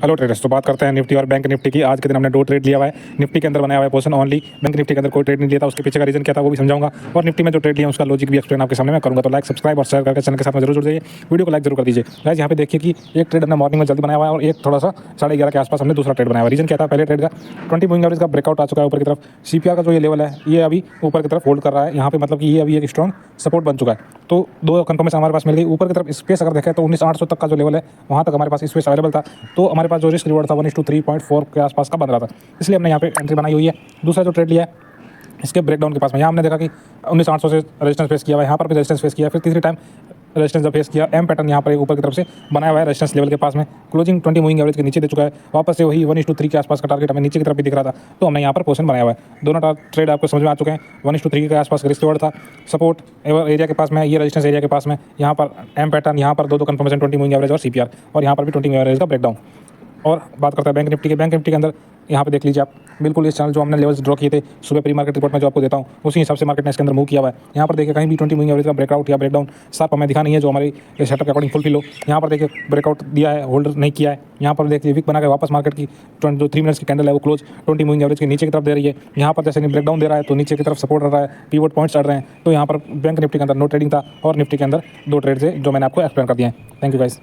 Hello traders, तो बात करते हैं निफ्टी और बैंक निफ्टी की। आज के दिन हमने 2 ट्रेड लिया हुआ है। निफ्टी के अंदर बनाया हुआ है पोजीशन ओनली। बैंक निफ्टी के अंदर कोई ट्रेड नहीं लिया था। उसके पीछे का रीजन क्या था वो भी समझाऊंगा, और निफ्टी में जो ट्रेड लिया उसका लॉजिक भी एक्सप्लेन आपके सामने मैं करूंगा। तो लाइक, सब्सक्राइब और शेयर करके चैनल के साथ में जरूर जुड़ जाइए। वीडियो को लाइक जरूर कर दीजिए। गाइस यहाँ पे देखिए कि एक ट्रेड हमने मॉर्निंग में जल्दी बनाया हुआ है और एक थोड़ा सा 11:30 के आसपास हमने दूसरा ट्रेड बनाया हुआ है। रीजन क्या था? पहले ट्रेड का 20 मूविंग एवरेज का ब्रेकआउट आ चुका है ऊपर की तरफ। सीपीआर का जो ये लेवल है ये अभी ऊपर की तरफ होल्ड कर रहा है। यहाँ पे मतलब कि ये अभी एक स्ट्रॉन्ग सपोर्ट बन चुका है। तो दो कंफर्मेशन हमारे पास मिल गई। ऊपर की तरफ स्पेस अगर देखें तो 19,800 तक का जो लेवल है वहाँ तक हमारे पास स्पेस अवेलेबल था। तो हमारे पास जो रिस्क रिवॉर्ड था 1:3.4 के आसपास का बन रहा था, इसलिए हमने यहाँ पे एंट्री बनाई हुई है। दूसरा जो ट्रेड लिया है इसके ब्रेकडाउन के पास में, यहाँ हमने देखा कि 19,800 से रेजिस्टेंस फेस किया हुआ है, यहाँ पर भी रेजिस्टेंस फेस किया, फिर तीसरी टाइम रेजिस्टेंस जब फेस किया, एम पैटर्न यहाँ पर एक ऊपर की तरफ से बनाया हुआ है रेजिस्टेंस लेवल के पास में। क्लोजिंग 20 मूविंग एवरेज के नीचे दे चुका है। वापस से वही 1:3 के आसपास का टारगेट हमें नीचे की तरफ भी दिख रहा था, तो हमने यहाँ पर पोजीशन बनाया हुआ है। दोनों ट्रेड आपको समझ में आ चुके हैं। 1:3 के आसपास रिस्क रिवॉर्ड था, सपोर्ट एरिया के पास में, ये रेजिस्टेंस एरिया के पास में, यहाँ पर एम पैटर्न, यहाँ पर दो कंफर्मेशन 20 मूविंग एवरेज और सीपीआर, और यहाँ पर भी 20 मूविंग एवरेज का ब्रेकडाउन। और बात करते हैं बैंक निफ्टी के। बैंक निफ्टी के अंदर यहाँ पे देख लीजिए आप, बिल्कुल इस चैनल जो हमने लेवल्स ड्रॉ किए थे सुबह प्री मार्केट रिपोर्ट में जो आपको देता हूँ, उसी हिसाब से मार्केट ने इसके अंदर मूव किया हुआ है। यहाँ पर देखिए कहीं भी 20 मूविंग एवरेज का ब्रेकआउट या ब्रेकडाउन साफ हमें दिखा नहीं है जो हमारी सेटअप के अकॉर्डिंग फुलफिल हो। यहाँ पर देखिए ब्रेकआउट दिया है, होल्डर नहीं किया है। यहाँ पर देखिए वीक बना के वापस मार्केट की जो 3 मिनट्स की कैंडल है वो क्लोज 20 मूविंग एवरेज के नीचे की तरफ दे रही है। यहाँ पर जैसे नहीं ब्रेकडाउन दे रहा है तो नीचे की तरफ सपोर्ट रहा है, पीवोट पॉइंट्स चढ़ रहे हैं। तो यहाँ पर बैंक निफ्टी के अंदर नो ट्रेडिंग था और निफ्टी के अंदर 2 ट्रेड से जो मैंने आपको एक्सप्लेन कर दिया है। Thank you guys.